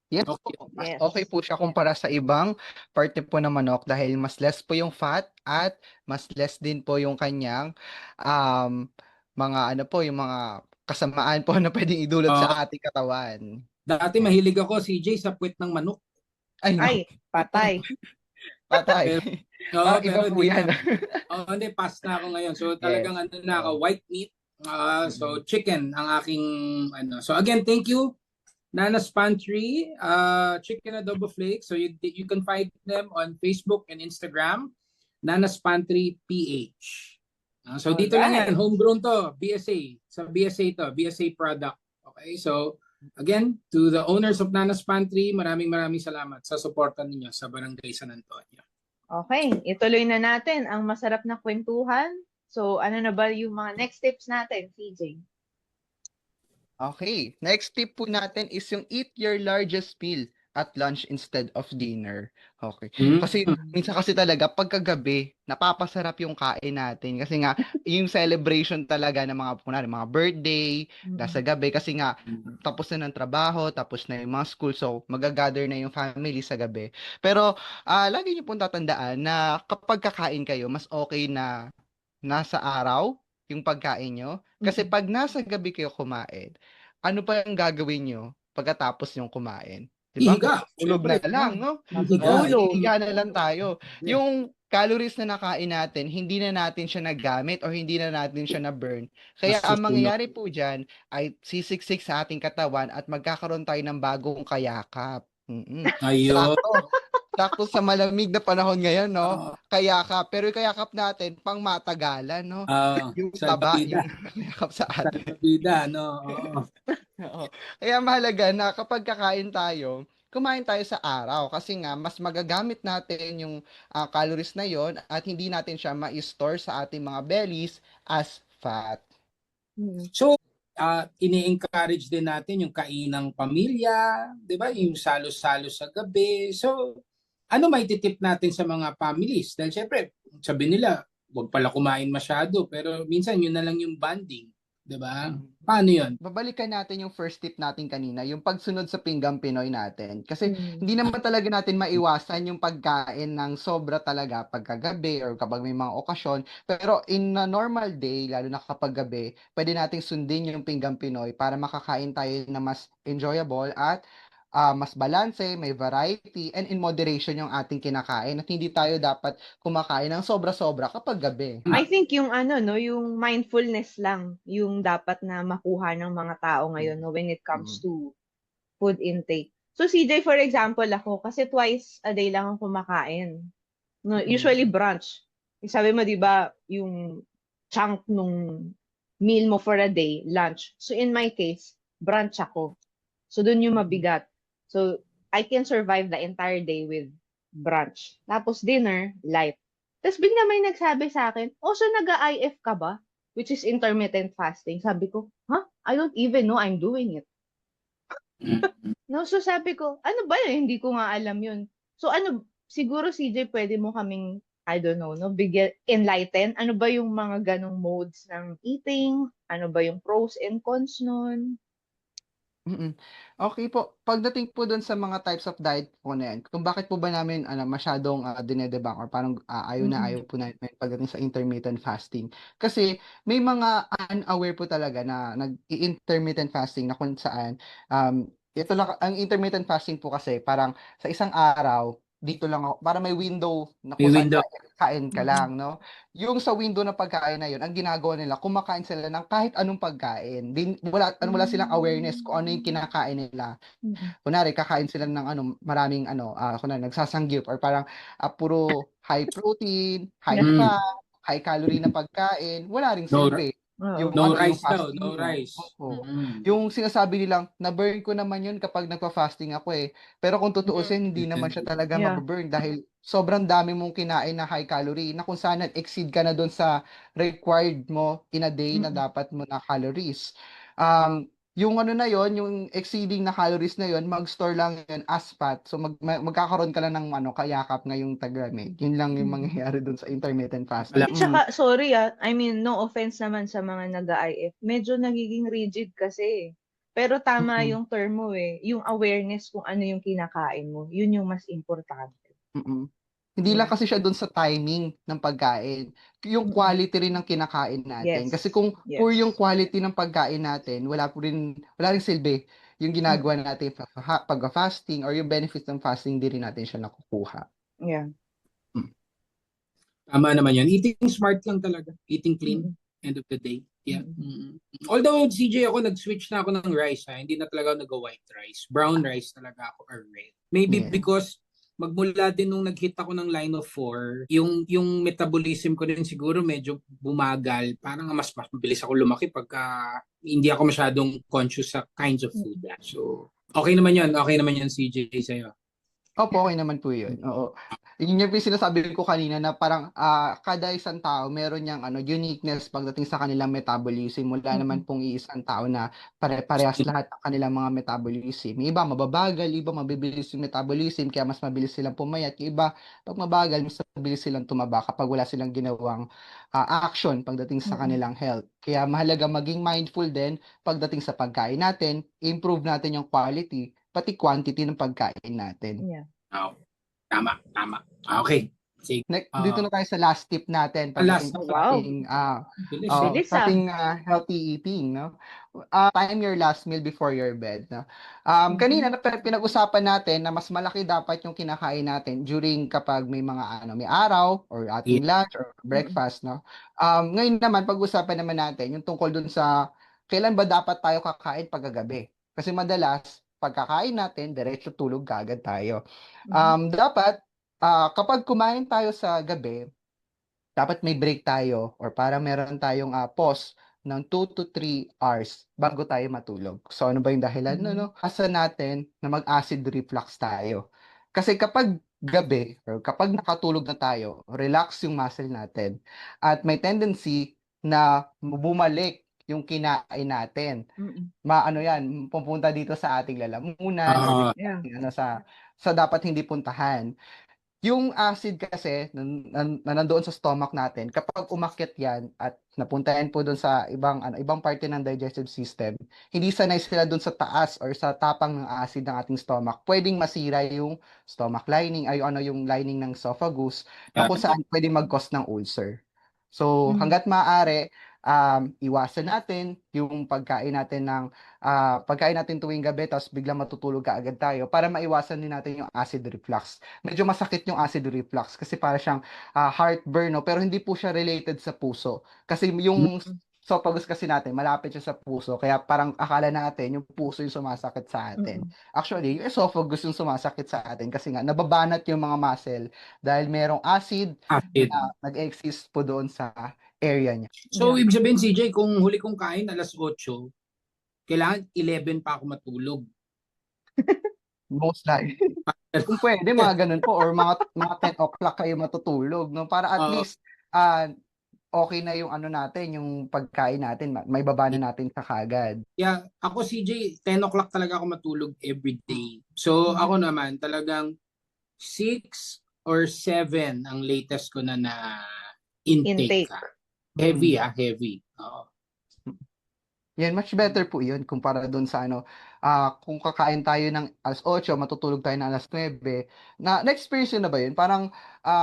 Yes Okay. po, mas okay Yes. po siya kumpara sa ibang parte po ng manok dahil mas less po yung fat at mas less din po yung kanyang um, mga ano po, yung mga kasamaan po na pwedeng idulot Uh, sa ating katawan. Dati mahilig ako CJ sa puwet ng manok. Ay no, Ay, patay. patay. Pero oo, Parang iba pero po hindi yan. na. Oh, hindi, pass na ako ngayon. So talagang Yes. ano na ako, white meat. So Mm-mm. chicken ang aking ano. So again, thank you Nana's Pantry, Chicken Adobo Flakes. So you can find them on Facebook and Instagram, Nana's Pantry PH. So All dito lang yan, right. homegrown to, BSA. Sa BSA to, BSA product. Okay, so again, to the owners of Nana's Pantry, maraming salamat sa suporta ninyo sa Barangay San Antonio. Okay, ituloy na natin ang masarap na kwentuhan. So, ano na ba yung mga next tips natin, CJ? Okay, next tip po natin is yung eat your largest meal at lunch instead of dinner. Okay. Kasi Mm. minsan kasi talaga pagkagabi, napapasarap yung kain natin kasi nga yung celebration talaga ng mga kunwari, mga birthday, nasa Mm. gabi kasi nga tapos na ng trabaho, tapos na yung mga school, so magagather na yung family sa gabi. Pero lagi niyo pong tatandaan na kapag kakain kayo, mas okay na nasa araw yung pagkain nyo. Kasi Mm. pag nasa gabi kayo kumain, ano pa yung gagawin nyo pagkatapos yung kumain? 'Di ba? Ihiga, Matutulog syempre. na lang, no? Oo, Ihiga. Matutulog. hihiga na lang tayo. Yes. Yung calories na nakain natin, hindi na natin siya nagamit or hindi na natin siya na-burn. Kaya ang Nasusunog. mangyayari po dyan ay sisiksik sa ating katawan at magkakaroon tayo ng bagong kayakap. Ayun. Sakto. Sakto sa malamig na panahon ngayon, no? Uh, Kayakap. Pero yung kayakap natin, pang matagalan, no? Yung taba, Salbabida. yung kayakap sa atin. Salbabida, no? Oo. Oo. Kaya mahalaga na kapag kakain tayo, kumain tayo sa araw kasi nga mas magagamit natin yung calories na yon at hindi natin siya ma-store sa ating mga bellies as fat. Mm. So, ini-encourage din natin yung kainang pamilya, di ba? Yung salo-salo sa gabi. So, ano may titip natin sa mga families? Dahil syempre, sabi nila, huwag pala kumain masyado. Pero minsan, yun na lang yung bonding. Di ba? Mhm. Paano yun? Babalikan natin yung first tip natin kanina, yung pagsunod sa pinggang Pinoy natin. Kasi Mm. hindi naman talaga natin maiwasan yung pagkain ng sobra talaga pagkagabi or kapag may mga okasyon. Pero in a normal day, lalo na kapag gabi, pwede nating sundin yung pinggang Pinoy para makakain tayo na mas enjoyable at mas balanse, may variety, and in moderation yung ating kinakain. At hindi tayo dapat kumakain ng sobra-sobra kapag gabi. I think yung ano, no, yung mindfulness lang yung dapat na makuha ng mga tao ngayon, no, when it comes Mm. to food intake. So, CJ, for example, ako, kasi twice a day lang ako kumakain. No, Mm. usually brunch. Sabi mo, di ba, yung chunk nung meal mo for a day, lunch. So, in my case, brunch ako. So, dun yung mabigat. So, I can survive the entire day with brunch. Tapos dinner, light. Tapos bigla may nagsabi sa akin, oh, so nag-IF ka ba? Which is intermittent fasting. Sabi ko, huh? I don't even know I'm doing it. No, so sabi ko, ano ba yun? Hindi ko nga alam yun. So ano, siguro CJ, pwede mo kaming, I don't know, no, bigyan, enlighten. Ano ba yung mga ganong modes ng eating? Ano ba yung pros and cons nun? Mm. Okey po. Pagdating po dun sa mga types of diet po na yan, kung bakit po ba namin ano masyadong, dine-debunk or parang, ayaw na Mm-mm. ayaw po namin pagdating sa intermittent fasting. Kasi may mga unaware po talaga na nag-i-intermittent fasting na kung saan, ito lang ang intermittent fasting po kasi parang sa isang araw, dito lang ako parang may window na May kung saan window. kain ka Mm-mm. lang 'no. Yung sa window na pagkain na yun, ang ginagawa nila kumakain sila ng kahit anong pagkain. Wala silang awareness kung ano yung kinakain nila. Mm-mm. Kunwari kakain sila ng ano, maraming ano, kunwari nagsasangyup or parang, puro high protein, high Mm. fat, high calorie na pagkain, wala ring No, silbi. Yung No yung rice daw, fasting no mo. rice. Oo. Mm. Yung sinasabi nilang, na-burn ko naman yun kapag nagpa-fasting ako eh. Pero kung tutuusin, hindi naman siya talaga Yeah. mababurn dahil sobrang dami mong kinain na high calorie na kung saan exceed ka na doon sa required mo in a day na dapat mo na calories. Yung ano na yon, yung exceeding na calories na yon, mag-store lang yun as fat. So magkakaroon ka lang ng kayakap ngayong tagamit. Yun lang yung mangyayari doon sa intermittent fasting. Wala. Tsaka, sorry I mean, no offense naman sa mga nag-IF. Medyo nagiging rigid kasi. Pero tama Mm-mm. yung term mo eh. Yung awareness kung ano yung kinakain mo. Yun yung mas importante. Mm. Hindi lang Yeah. kasi siya doon sa timing ng pagkain. Yung quality rin ng kinakain natin. Yes. Kasi kung poor yung quality ng pagkain natin, wala rin silbi yung ginagawa natin pag-fasting or yung benefits ng fasting, di rin natin siya nakukuha. Yeah. Tama naman yun. Eating smart lang talaga. Eating clean. Mm-mm. End of the day. Yeah. Mm-mm. Although, CJ, ako nag-switch na ako ng rice. Hindi na talaga ako nag-white rice. Brown rice talaga ako or red. Maybe Yeah. because magmula din nung nag-hit ako ng line of 4, yung metabolism ko din siguro medyo bumagal. Parang mas mabilis ako lumaki pagka hindi ako masyadong conscious sa kinds of food. So, okay naman yun. Okay naman yun, CJ, sa'yo. Opo, okay naman po yun. Oo. Yun yung sinasabi ko kanina na parang kada isang tao meron niyang uniqueness pagdating sa kanilang metabolism. Wala naman pong iisang tao na pare-parehas lahat ang kanilang mga metabolism. Yung iba mababagal, iba mabibilis yung metabolism kaya mas mabilis silang pumayat. Yung iba pag mabagal, mas mabilis silang tumaba kapag wala silang ginawang action pagdating sa kanilang health. Kaya mahalaga maging mindful din pagdating sa pagkain natin, improve natin yung quality pati quantity ng pagkain natin. Yeah. Oh, tama. Okay. Sige. Dito na tayo sa last tip natin Last. pagdating sa Wow. ating Bilis, Bilis, sa ating healthy eating, no? Time your last meal before your bed, no? Kanina pinag-usapan natin na mas malaki dapat yung kinakain natin during kapag may mga may araw or ating lunch or breakfast, no? Ngayon naman pag-usapan naman natin yung tungkol dun sa kailan ba dapat tayo kakain pagkagabi? Kasi madalas pagkakain natin, diretso tulog kaagad tayo. Dapat kapag kumain tayo sa gabi, dapat may break tayo or para meron tayong pause ng 2 to 3 hours bago tayo matulog. So ano ba yung dahilan? Asa natin na mag-acid reflux tayo. Kasi kapag gabi or kapag nakatulog na tayo, relax yung muscle natin at may tendency na bumalik yung kinain natin. Yan, pupunta dito sa ating lalamunan or Yeah. sa dapat hindi puntahan. Yung acid kasi na nandoon sa stomach natin, kapag umakyat yan at napunta yan po doon sa ibang parte ng digestive system, hindi sanay sila doon sa taas or sa tapang ng acid ng ating stomach. Pwedeng masira yung stomach lining, yung lining ng esophagus, na kung saan pwedeng mag-cause ng ulcer. So, hanggat maaari, iwasan natin yung pagkain natin tuwing gabi tapos biglang matutulog ka agad tayo para maiwasan din natin yung acid reflux. Medyo masakit yung acid reflux kasi para siyang heartburn, no? Pero hindi po siya related sa puso. Kasi yung esophagus kasi natin, malapit siya sa puso. Kaya parang akala natin yung puso yung sumasakit sa atin. Actually, yung esophagus yung sumasakit sa atin kasi nga nababanat yung mga muscle dahil merong acid na nag-exist po doon sa area niya. So, ibig sabihin, CJ, kung huli kong kain alas 8, kailangan 11 pa ako matulog. Most likely. Kung pwede, mga ganun po or mga 10 o'clock kayo matutulog, no? Para at least okay na yung natin, yung pagkain natin, may baba na natin sa kagad. Yeah, ako CJ, 10 o'clock talaga ako matulog every day. So, ako naman talagang 6 or 7 ang latest ko na intake. Heavy, heavy. Oo. Yan, much better po yun kumpara doon sa kung kakain tayo ng alas 8, matutulog tayo ng alas 9. Na-experience yun na ba yun? Parang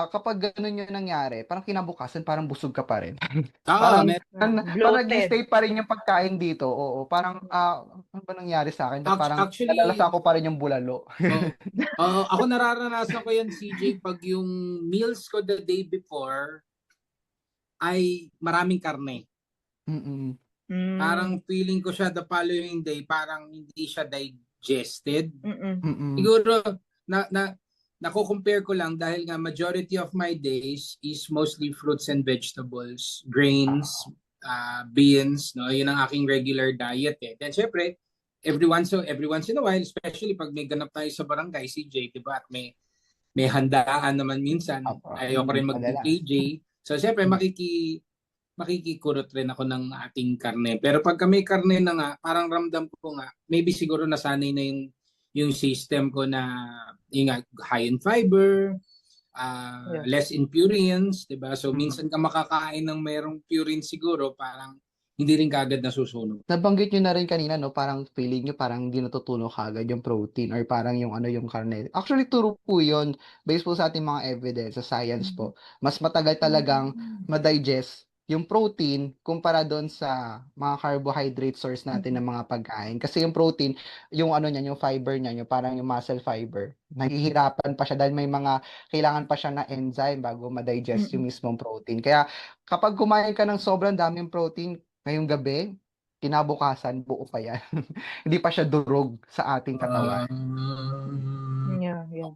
kapag ganun yung nangyari, parang kinabukasan, parang busog ka pa rin. Parang nag-stay pa rin yung pagkain dito. Oo, parang ano ba nangyari sa akin? Parang Actually, nalalasa ko pa rin yung bulalo. ako nararanasan ko yan, CJ, pag yung meals ko the day before ay maraming karne. Parang feeling ko siya the following day, parang hindi siya digested. Siguro, nako-compare ko lang dahil nga majority of my days is mostly fruits and vegetables, grains, beans, no? Yun ang aking regular diet eh. Then syempre, every once in a while, especially pag may ganap tayo sa barangay, CJ, di ba? At may handaan naman minsan. Opo. Ayoko rin Madalas. mag-KJ. So syempre, makikikurot rin ako ng ating karne. Pero pag may karne na nga, parang ramdam ko nga, maybe siguro nasanay na yung system ko na yung nga, high in fiber, Yeah. less in purines, 'di ba? So Mhm. minsan ka makakain ng merong purine siguro, parang hindi rin kaagad nasusunog. Nabanggit niyo na rin kanina 'no, parang feeling niyo parang hindi natutunaw kaagad yung protein or parang yung ano, yung karne. Actually, true po yun. Based po sa ating mga evidence, sa science po. Mas matagal talagang ma-digest yung protein kumpara doon sa mga carbohydrate source natin ng mga pagkain. Kasi yung protein, yung ano niya, yung fiber niya, yung parang yung muscle fiber, nahihirapan pa siya dahil may mga kailangan pa siya na enzyme bago ma-digest yung mismong protein. Kaya kapag kumain ka ng sobrang daming protein ngayong gabi, kinabukasan buo pa yan. Hindi pa siya durog sa ating katawan. Yeah, yeah.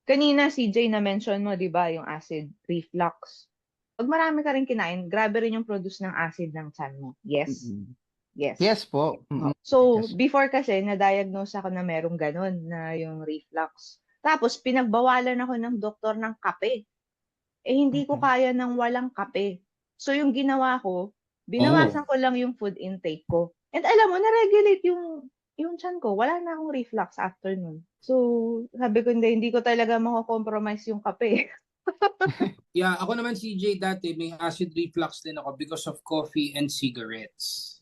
Kanina, CJ, na-mention mo, di ba, yung acid reflux. Pag marami ka rin kinain, grabe rin yung produce ng acid ng tiyan mo. Yes. Mm. Yes. Yes po. So, Yes. before kasi, na-diagnose ako na merong ganun, na yung reflux. Tapos, pinagbawalan ako ng doktor ng kape. Eh, hindi ko kaya ng walang kape. So, yung ginawa ko, binawasan ko lang yung food intake ko. And alam mo, na-regulate yung tiyan ko. Wala na akong reflux after nun. So, sabi ko, hindi ko talaga mako-compromise yung kape. Yeah, ako naman CJ dati may acid reflux din ako because of coffee and cigarettes.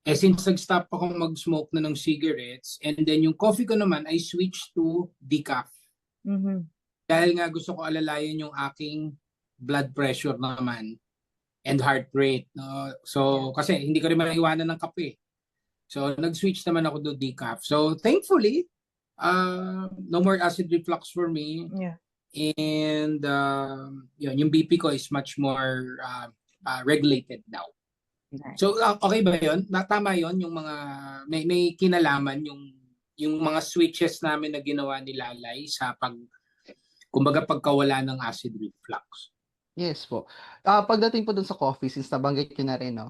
Eh since nag-stop akong mag-smoke na ng cigarettes, and then yung coffee ko naman I switched to decaf. Dahil nga gusto ko alalayan yung aking blood pressure naman and heart rate. No? So, kasi hindi ko rin maiwanan ng kape. So, nag-switch naman ako to decaf. So, thankfully, no more acid reflux for me. Yeah. And yun, yung BP ko is much more regulated now. Nice. So, okay ba yun? Tama yun, yung mga, may kinalaman yung mga switches namin na ginawa ni Lalay sa kumbaga pagkawala ng acid reflux. Yes po. Pagdating po dun sa coffee, since nabanggit ko na rin, no,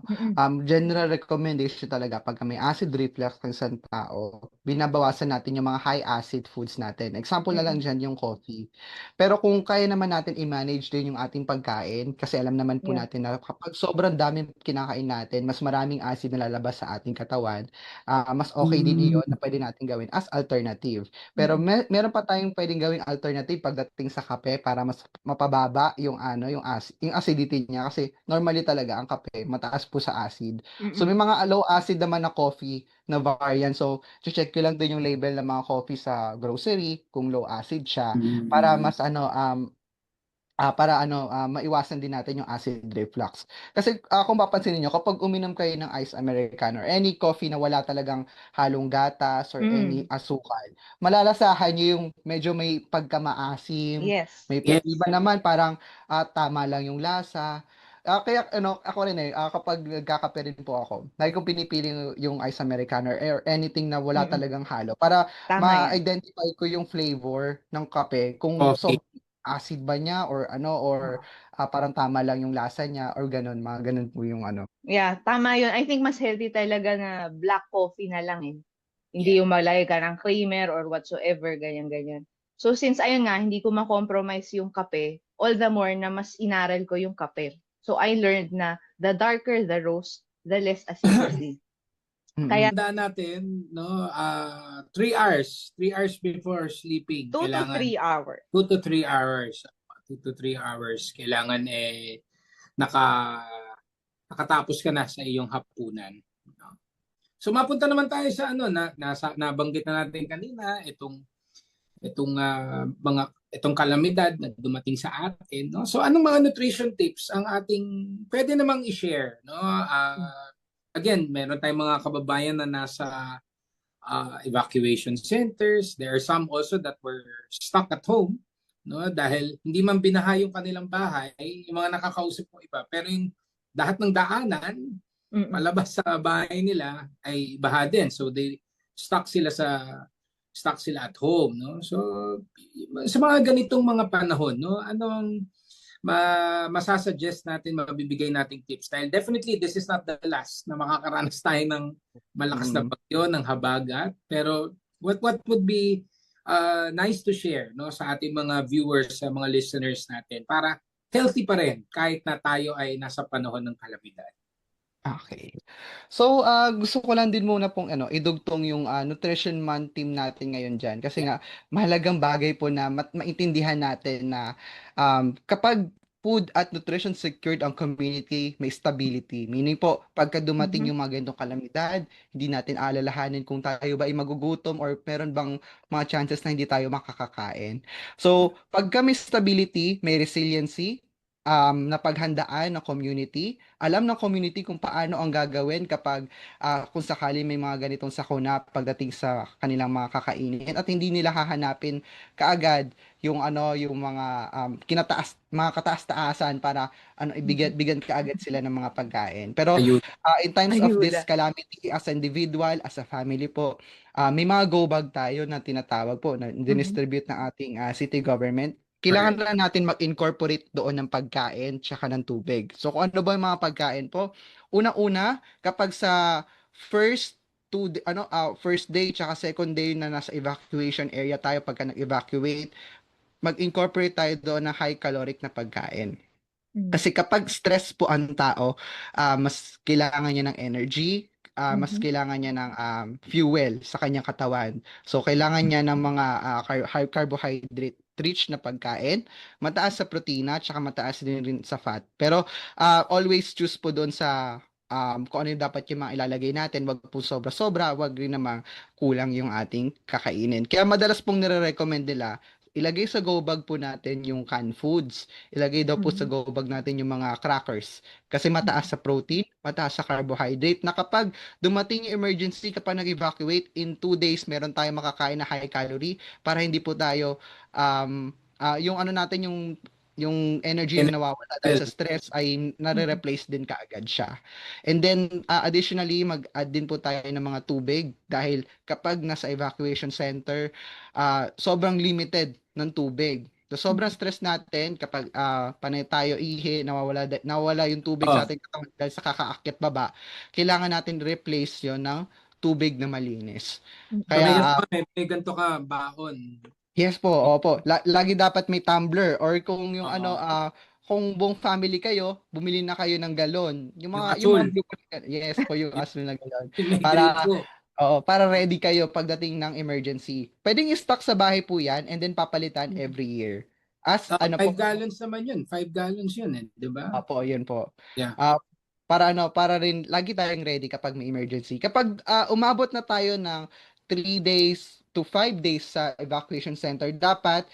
general recommendation talaga pag may acid reflux ng isang tao, binabawasan natin yung mga high acid foods natin. Example na lang dyan yung coffee. Pero kung kaya naman natin i-manage din yung ating pagkain, kasi alam naman po natin na kapag sobrang daming kinakain natin, mas maraming acid na lalabas sa ating katawan, mas okay din yun na pwede natin gawin as alternative. Pero meron pa tayong pwedeng gawing alternative pagdating sa kape para mas mapababa yung yung acidity niya kasi normally talaga ang kape mataas po sa acid. So may mga low acid naman na coffee na variant. So check ko lang din yung label ng mga coffee sa grocery kung low acid siya para mas maiwasan din natin yung acid reflux. Kasi kung papansinin niyo, kapag uminom kayo ng iced Americano or any coffee na wala talagang halong gatas or any asukal, malalasahan niyo yung medyo may pagkamaasim, Yes. may iba naman parang tama lang yung lasa. Kaya ako rin kapag nagkakape rin po ako, lagi kong pinipili yung iced Americano or anything na wala talagang halo para Tama yan. ma-identify ko yung flavor ng kape kung Okay. acid ba niya or parang tama lang yung lasa niya or ganun, mga ganun po yung Yeah, tama yun. I think mas healthy talaga na black coffee na lang eh. Hindi yung malagay ka ng creamer or whatsoever, ganyan-ganyan. So since ayun nga, hindi ko ma-compromise yung kape, all the more na mas inaral ko yung kape. So I learned na the darker the roast, the less acidity. Kaya Tandaan natin, no, 3 hours before sleeping. 2 to 3 hours. 2 to 3 hours. 2 to 3 hours. Kailangan nakatapos ka na sa iyong hapunan. No? So mapunta naman tayo sa nabanggit na natin kanina, itong kalamidad na dumating sa atin, no? So anong mga nutrition tips ang ating pwede namang i-share, no? Again, meron tayong mga kababayan na nasa evacuation centers. There are some also that were stuck at home, no? Dahil hindi man binaha yung kanilang bahay, yung mga nakakausap ko iba, pero yung lahat ng daanan palabas sa bahay nila ay baha din. So they stuck sila at home, no? So sa mga ganitong mga panahon, no, anong masasuggest natin, mabibigay nating tips. Dahil definitely, this is not the last na makakaranas tayo ng malakas na bagyo, ng habagat. Pero what would be nice to share, no, sa ating mga viewers, sa mga listeners natin para healthy pa rin kahit na tayo ay nasa panahon ng kalamidad. Okay. So, gusto ko lang din muna pong idugtong yung Nutrition Month team natin ngayon diyan kasi nga mahalagang bagay po na maintindihan natin na kapag food at nutrition secured ang community, may stability. Meaning po, pagka dumating Mhm. yung mga ganitong kalamidad, hindi natin alalahanin kung tayo ba ay magugutom or meron bang mga chances na hindi tayo makakakain. So, pagka may stability, may resiliency, na paghandaan ng community, alam ng community kung paano ang gagawin kapag kung sakali may mga ganitong sakuna pagdating sa kanilang mga kakainin at hindi nila hahanapin kaagad yung yung mga mga kataas-taasan para bigyan kaagad sila ng mga pagkain. Pero Ayun. in times of this Ayuda. calamity as individual, as a family po, may mga go bag tayo na tinatawag po na Mhm. dinistribute ng ating city government. Kailangan Correct. lang natin mag-incorporate doon ng pagkain tsaka ng tubig. So kung ano ba yung mga pagkain po? Unang-una, kapag sa first first day tsaka second day na nasa evacuation area tayo pagka nag-evacuate, mag-incorporate tayo doon ng high caloric na pagkain. Mhm. Kasi kapag stress po ang tao, mas kailangan niya ng energy, mas Mhm. kailangan niya ng fuel sa kanyang katawan. So, kailangan niya ng mga high carbohydrate rich na pagkain, mataas sa protina, tsaka mataas din rin sa fat. Pero always choose po doon sa kung ano yung dapat yung mga ilalagay natin. Wag po sobra-sobra, wag rin namang kulang yung ating kakainin. Kaya madalas pong nire-recommend nila, ilagay sa go bag po natin yung canned foods. Ilagay daw po sa Mhm. go bag natin yung mga crackers. Kasi mataas sa protein, mataas sa carbohydrate, na kapag dumating yung emergency, kapag nag-evacuate, in 2 days, meron tayong makakain na high calorie para hindi po tayo, yung ano natin, yung energy na nawawala dahil sa stress ay Mhm. nare-replace din kaagad siya. And then, additionally, mag-add din po tayo ng mga tubig dahil kapag nasa evacuation center, sobrang limited ng tubig. So, sobrang stress natin kapag panay tayo ihi, nawawala yung tubig sa Oh, ating katawan dahil sa kakaakyat baba, kailangan natin replace yon ng tubig na malinis. so may Kaya, ganito ka, may ganito ka baon. yes po, opo, lagi dapat may tumbler or kung yung Oo. kung buong family kayo, bumili na kayo ng galon. Yung Yung mga asul, blue, yes po, yung asul na galon. yung may Para gripo. Oo, para ready kayo pagdating ng emergency. Pwedeng i-stock sa bahay po 'yan and then papalitan Mhm. every year. As ano 5 po, gallons naman yun. 5 gallons yun eh, di ba? opo, 'yun po. Yeah. Ah, para rin lagi tayong ready kapag may emergency. Kapag umabot na tayo ng 3 days to 5 days sa evacuation center, dapat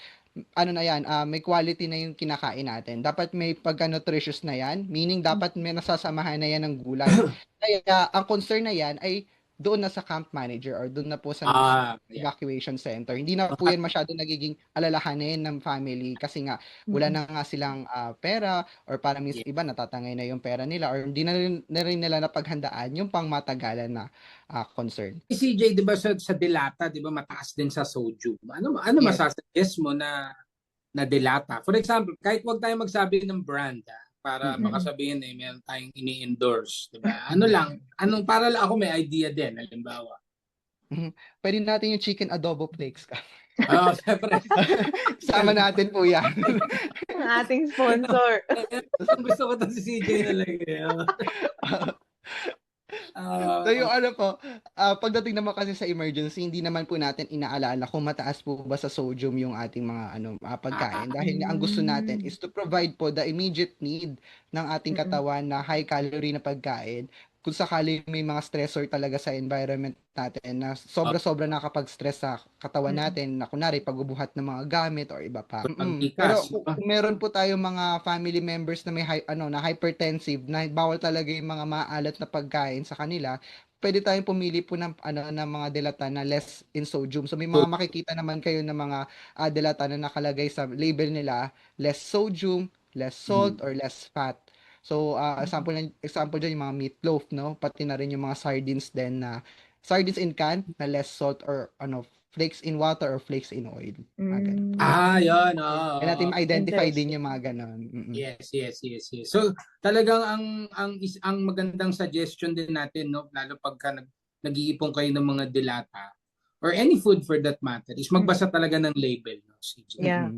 ano na 'yan, may quality na yung kinakain natin. Dapat may pagka-nutritious na 'yan, meaning dapat may nasasamahan na 'yan ng gulay. Kaya ang concern na 'yan ay doon na sa camp manager or doon na po sa mismo Yeah. evacuation center. Hindi na po 'yan masyado nagiging alalahanin ng family kasi nga wala Mhm. na nga silang pera or para Yeah. iba natatangay na yung pera nila or hindi na rin nila napaghandaan yung pangmatagalan na concern. Si CJ, di ba sa delata, di ba mataas din sa sodium? Ano Yes. masasuggest mo na delata? For example, kahit wag tayong magsabi ng brand para Mm. Mhm. makasabihin meron tayong ini-endorse, di ba? Ano lang, para lang ako may idea din, halimbawa. Mhm. Pwede natin yung chicken adobo flakes ka. Siyempre. Sama natin po yan. Ang ating sponsor. Gusto ko to si CJ talaga. So yung Ah, ano po, pagdating naman kasi sa emergency, hindi naman po natin inaalala kung mataas po ba sa sodium yung ating mga pagkain. Dahil nga ang gusto natin Hmm. is to provide po the immediate need ng ating Mm. katawan na high calorie na pagkain. Kung sakali may mga stressor talaga sa environment natin na ah, sobra-sobra nakapag-stress sa katawan Mm. natin na kunwari pagbubuhat ng mga gamit or iba pa. Pero pagtikas, kung no? meron po tayo mga family members na may na hypertensive na bawal talaga yung mga maalat na pagkain sa kanila, pwede tayong pumili po ng ng mga delata na less in sodium. So may So, mga makikita naman kayo ng mga delata na nakalagay sa label nila, less sodium, less mm, salt or less fat. So example dyan yung mga meatloaf, no? Pati na rin yung mga sardines din na sardines in can na less salt or flakes in water or flakes in oil. Mga ganun. Yun. Kaya natin ma-identify din Interesting. yung mga ganon. Yes. So talagang ang magandang suggestion din natin, no, lalo pagka nag-iipon kayo ng mga dilata or any food for that matter, is magbasa talaga ng label, no, CJ. Yeah.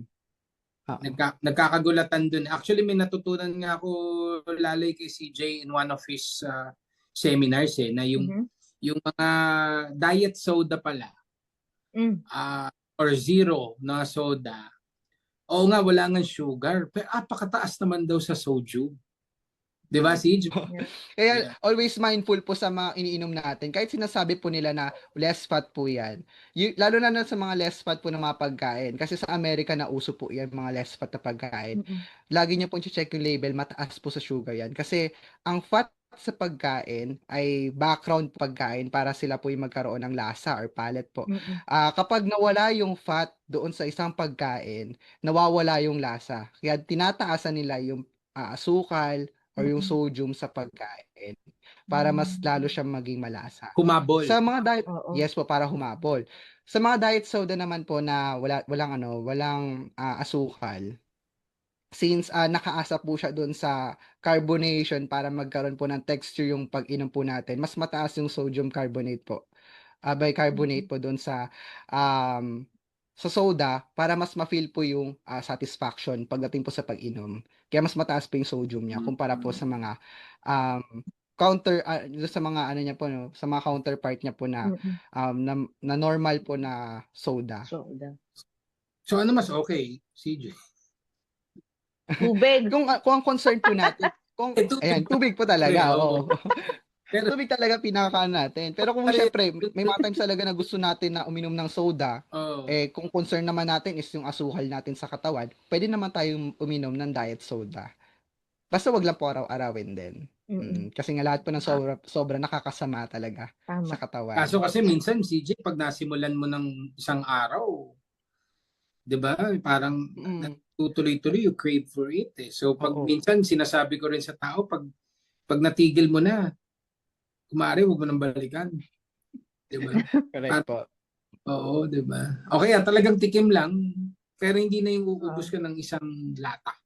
Oo. Nagkakagulatan dun. Actually, may natutunan nga ako lalay kay CJ in one of his seminars, na yung mga diet soda pala, or zero na soda, oo nga, wala nga sugar, pero pakataas naman daw sa soju. Di ba, CJ? Kaya always mindful po sa mga iniinom natin. Kahit sinasabi po nila na less fat po yan. Lalo na sa mga less fat po na mga pagkain. Kasi sa Amerika na uso po yan, mga less fat na pagkain. Lagi niyo po check yung label, mataas po sa sugar yan. Kasi ang fat sa pagkain ay background pagkain para sila po yung magkaroon ng lasa or palate po. Kapag nawala yung fat doon sa isang pagkain, nawawala yung lasa. Kaya tinataasan nila yung asukal or yung sodium sa pagkain para mas lalo siyang maging malasa. Humabol. Sa mga diet, yes po, para humabol. Sa mga diet soda naman po na walang asukal, since nakaasa po siya doon sa carbonation para magkaroon po ng texture yung pag-inom po natin, mas mataas yung sodium carbonate po. Bicarbonate po doon sa soda para mas ma-feel po yung satisfaction pagdating po sa pag-inom. Kaya mas mataas po yung sodium niya kumpara po sa mga sa mga ano niya po, no, sa mga counterpart niya po na na normal po na soda. So ano mas okay, CJ? Tubig. Kung ang concern po natin, tubig po talaga. Oo. Pero, tubig talaga pinaka natin. Pero kung syempre, may mga times talaga na gusto natin na uminom ng soda, kung concern naman natin is yung asukal natin sa katawan, pwede naman tayong uminom ng diet soda. Basta wag lang po araw-arawin din. Kasi nga lahat po ng sobra nakakasama talaga sa katawan. Kaso kasi minsan, CJ, pag nasimulan mo ng isang araw, di ba, parang tutuloy-tuloy you crave for it. So pag minsan sinasabi ko rin sa tao, pag natigil mo na, kumari, huwag mo nang balikan. Diba? Correct po. Oo, diba? Okay, talagang tikim lang, pero hindi na yung uubos ka ng isang lata.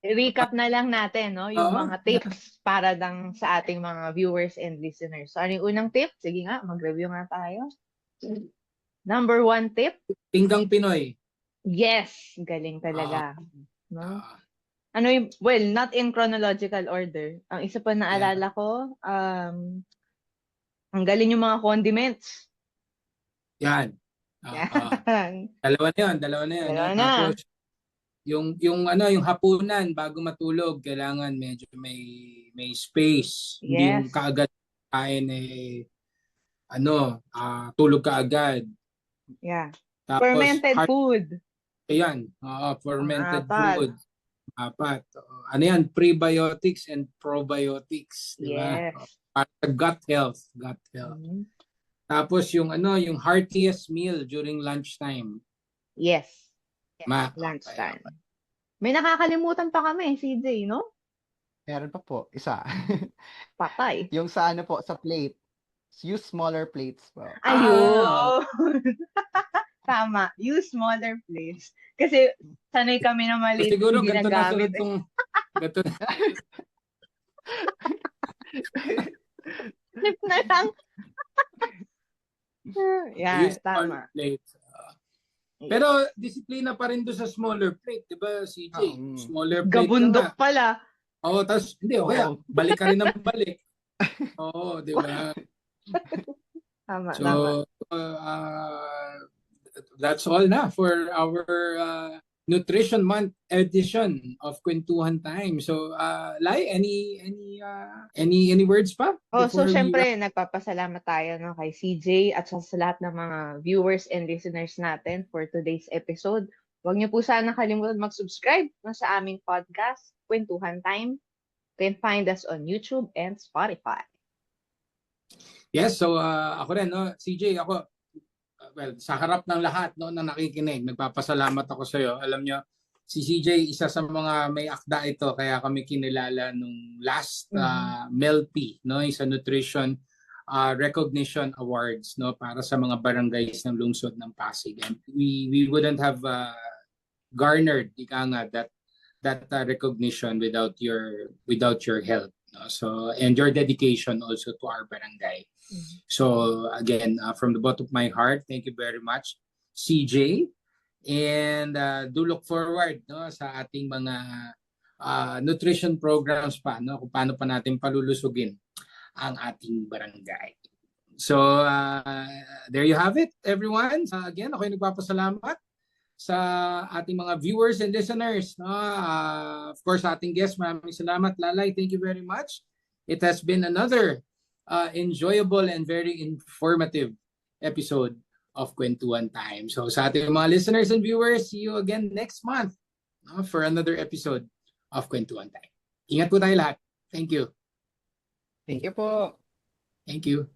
Recap na lang natin, no? Yung mga tips para sa ating mga viewers and listeners. So, ano yung unang tip? Sige nga, mag-review nga tayo. Number 1 tip? Pinggang Pinoy. Yes! Galing talaga. No? Ano yung, well, not in chronological order. Ang isa pa naalala ko, ang galing yung mga condiments. Yan. Dalawa na yan. Tapos, yung hapunan bago matulog, kailangan medyo may space. Yes. Hindi yung kaagad kain tulog kaagad. Yeah. Tapos, fermented food. Ayan, fermented food. 4. Ano yan? Prebiotics and probiotics. Diba? Yes. Para gut health. Tapos yung heartiest meal during lunchtime. Yes. Lunchtime. May nakakalimutan pa kami, CJ, no? Meron pa po, isa. Patay. Yung sa sa plate. Use smaller plates po. Ayun. Tama. Use smaller plates. Kasi sanay kami na maliit. Siguro hindi ganito na sunod tong Flip na lang. Yan, use tama. Plates. Pero disiplina pa rin doon sa smaller plate, 'di ba, CJ? Smaller plate. Gabundok pala. Tapos hindi balik ka rin ng balik. 'di ba? Tama, so, tama. That's all na for our Nutrition Month edition of Kwentuhan Time. So, Lai, any words pa? So syempre, nagpapasalamat tayo kay CJ at sa lahat ng mga viewers and listeners natin for today's episode. Huwag niyo po sana kalimutan mag-subscribe sa aming podcast, Kwentuhan Time. You can find us on YouTube and Spotify. Yes, so ako rin, CJ, sa harap ng lahat na nakikinig, nagpapasalamat ako sa iyo. Alam nyo, si CJ, isa sa mga may akda ito, kaya kami kinilala nung last MELP, sa nutrition recognition awards, no, para sa mga barangays ng lungsod ng Pasig. And we wouldn't have garnered that recognition without your help, no? So, and your dedication also to our barangay. So again, from the bottom of my heart, thank you very much, CJ, and do look forward, no, sa ating mga nutrition programs pa, no, kung paano pa natin palulusugin ang ating barangay. So there you have it, everyone. Again, ako'y nagpapasalamat sa ating mga viewers and listeners, no? Of course, ating guest, maraming salamat, Lalay. Thank you very much. It has been another enjoyable and very informative episode of Kwentuhan Time. So sa ating mga listeners and viewers, see you again next month, no, for another episode of Kwentuhan Time. Ingat po tayo lahat. Thank you. Thank you po. Thank you.